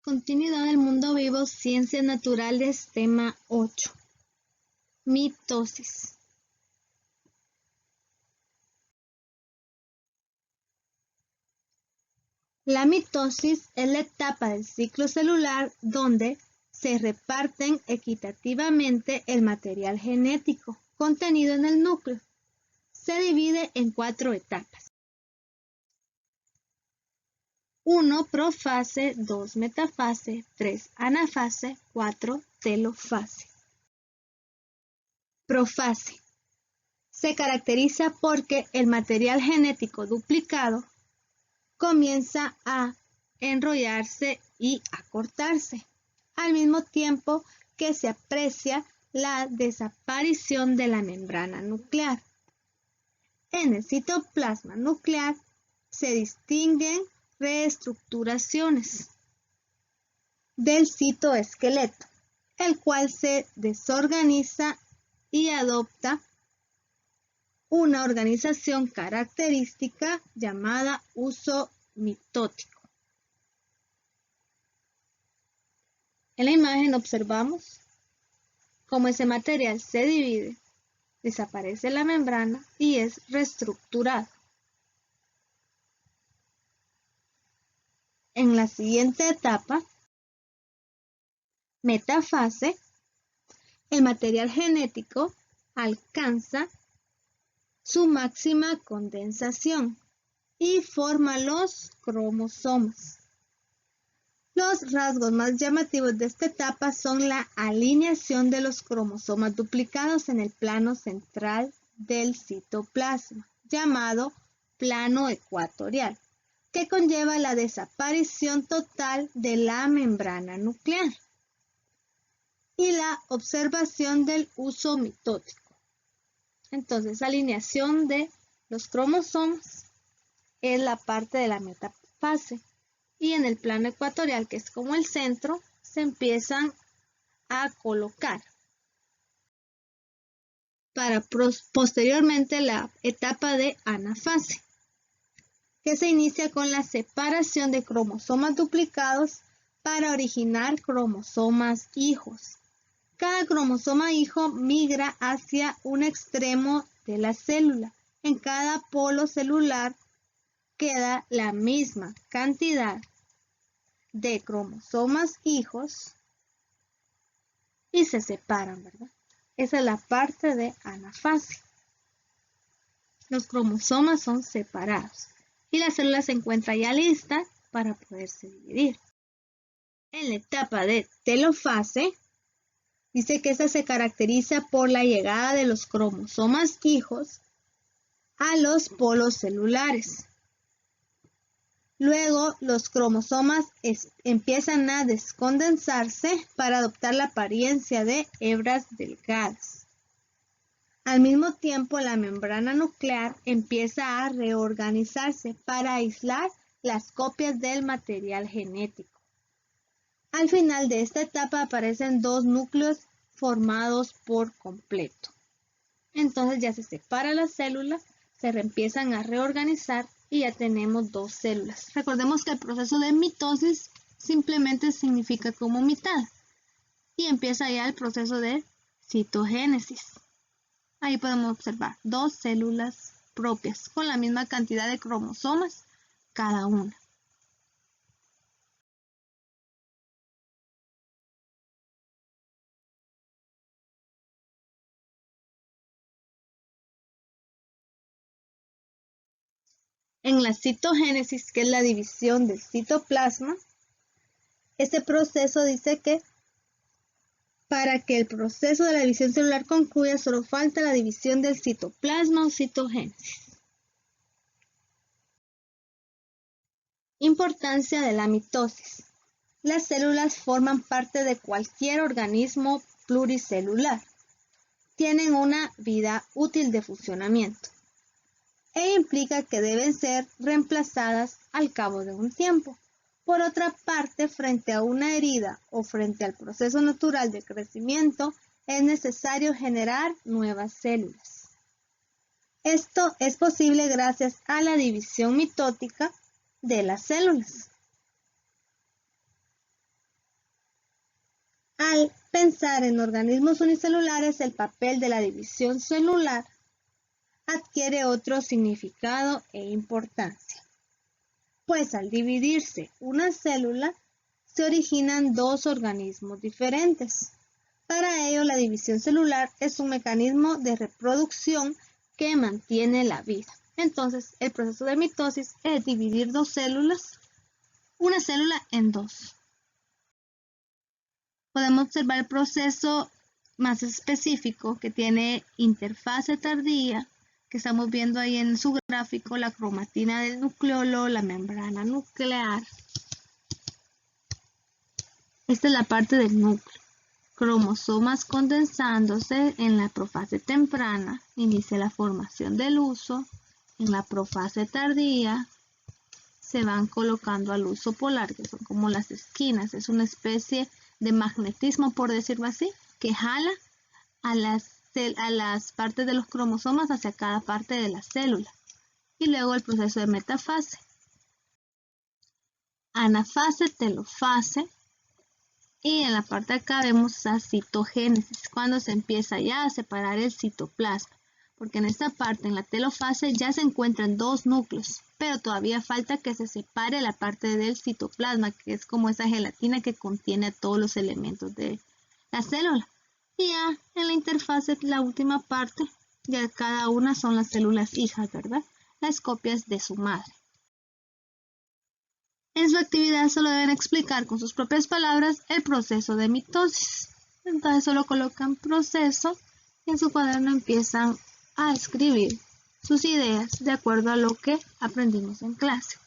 Continuidad del mundo vivo, ciencias naturales, tema 8. Mitosis. La mitosis es la etapa del ciclo celular donde se reparten equitativamente el material genético contenido en el núcleo. Se divide en 4 etapas. 1. Profase, 2. Metafase, 3. Anafase, 4. Telofase. Profase. Se caracteriza porque el material genético duplicado comienza a enrollarse y a cortarse, al mismo tiempo que se aprecia la desaparición de la membrana nuclear. En el citoplasma nuclear se distinguen reestructuraciones del citoesqueleto, el cual se desorganiza y adopta una organización característica llamada uso mitótico. En la imagen observamos cómo ese material se divide, desaparece la membrana y es reestructurado. En la siguiente etapa, metafase, el material genético alcanza su máxima condensación y forma los cromosomas. Los rasgos más llamativos de esta etapa son la alineación de los cromosomas duplicados en el plano central del citoplasma, llamado plano ecuatorial, que conlleva la desaparición total de la membrana nuclear y la observación del uso mitótico. Entonces, alineación de los cromosomas es la parte de la metafase. Y en el plano ecuatorial, que es como el centro, se empiezan a colocar para posteriormente la etapa de anafase, que se inicia con la separación de cromosomas duplicados para originar cromosomas hijos. Cada cromosoma hijo migra hacia un extremo de la célula. En cada polo celular queda la misma cantidad de cromosomas hijos y se separan, ¿verdad? Esa es la parte de anafase. Los cromosomas son separados y la célula se encuentra ya lista para poderse dividir. En la etapa de telofase, dice que esta se caracteriza por la llegada de los cromosomas hijos a los polos celulares. Luego, los cromosomas empiezan a descondensarse para adoptar la apariencia de hebras delgadas. Al mismo tiempo, la membrana nuclear empieza a reorganizarse para aislar las copias del material genético. Al final de esta etapa aparecen 2 núcleos formados por completo. Entonces ya se separa la célula, se empiezan a reorganizar y ya tenemos 2 células. Recordemos que el proceso de mitosis simplemente significa como mitad y empieza ya el proceso de citogénesis. Ahí podemos observar 2 células propias con la misma cantidad de cromosomas cada una. En la citogénesis, que es la división del citoplasma, este proceso dice que para que el proceso de la división celular concluya, solo falta la división del citoplasma o citogénesis. Importancia de la mitosis. Las células forman parte de cualquier organismo pluricelular. Tienen una vida útil de funcionamiento e implica que deben ser reemplazadas al cabo de un tiempo. Por otra parte, frente a una herida o frente al proceso natural de crecimiento, es necesario generar nuevas células. Esto es posible gracias a la división mitótica de las células. Al pensar en organismos unicelulares, el papel de la división celular adquiere otro significado e importancia, pues al dividirse una célula, se originan dos organismos diferentes. Para ello, la división celular es un mecanismo de reproducción que mantiene la vida. Entonces, el proceso de mitosis es dividir una célula en dos. Podemos observar el proceso más específico que tiene interfase tardía, que estamos viendo ahí en su gráfico, la cromatina del nucleolo, la membrana nuclear. Esta es la parte del núcleo. Cromosomas condensándose en la profase temprana, inicia la formación del huso. En la profase tardía se van colocando al huso polar, que son como las esquinas. Es una especie de magnetismo, por decirlo así, que jala a las partes de los cromosomas hacia cada parte de la célula. Y luego el proceso de metafase. Anafase, telofase. Y en la parte de acá vemos la citogénesis, cuando se empieza ya a separar el citoplasma. Porque en esta parte, en la telofase, ya se encuentran dos núcleos, pero todavía falta que se separe la parte del citoplasma, que es como esa gelatina que contiene todos los elementos de la célula. Y ya en la interfase, la última parte, ya cada una son las células hijas, ¿verdad? Las copias de su madre. En su actividad solo deben explicar con sus propias palabras el proceso de mitosis. Entonces solo colocan proceso y en su cuaderno empiezan a escribir sus ideas de acuerdo a lo que aprendimos en clase.